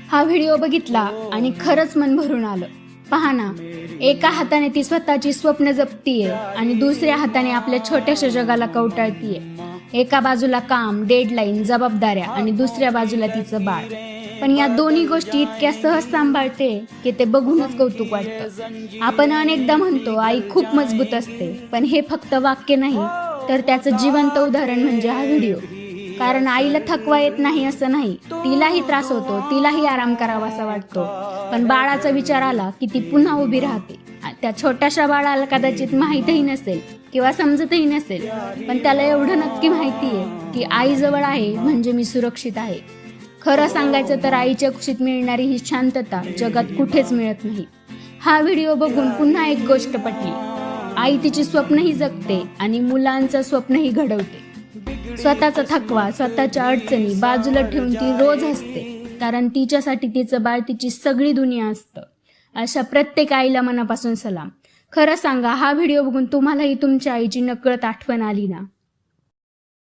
हा व्हिडिओ बघितला आणि खरंच मन भरून आलं. पहा ना, एका हाताने ती स्वतःची स्वप्न जपतीये आणि दुसऱ्या हाताने आपल्या छोट्याशा जगाला कवटाळतीये. एका बाजूला काम, डेडलाईन, जबाबदाऱ्या आणि दुसऱ्या बाजूला तिचं बाळ. पण या दोन्ही गोष्टी इतक्या सहज सांभाळते की ते बघूनच कौतुक वाटतं. आपण अनेकदा म्हणतो आई खूप मजबूत असते, पण हे फक्त वाक्य नाही तर त्याचं जिवंत उदाहरण म्हणजे हा व्हिडिओ. कारण आईला थकवा येत नाही असं नाही, तिलाही त्रास होतो, तिलाही आराम करावासा वाटतो, पण बाळाचा विचार आला की ती पुन्हा उभी राहते. त्या छोट्याशा बाळाला कदाचित माहीतही नसेल किंवा समजतही नसेल, पण त्याला एवढं नक्की माहिती आहे की आई जवळ आहे म्हणजे मी सुरक्षित आहे. खरं सांगायचं तर आईच्या कुशीत मिळणारी ही शांतता जगात कुठेच मिळत नाही. हा व्हिडिओ बघून पुन्हा एक गोष्ट पटली, आई तिची स्वप्नही जगते आणि मुलांचं स्वप्नही घडवते. स्वतःचा थकवा, स्वतःच्या अडचणी बाजूला ठेवून ती रोज हसते, कारण तिच्यासाठी तिचं बाळ तिची सगळी दुनिया असतं. अशा प्रत्येक आईला मनापासून सलाम. खरं सांगा, हा व्हिडिओ बघून तुम्हालाही तुमच्या आईची नकळत आठवण आली ना?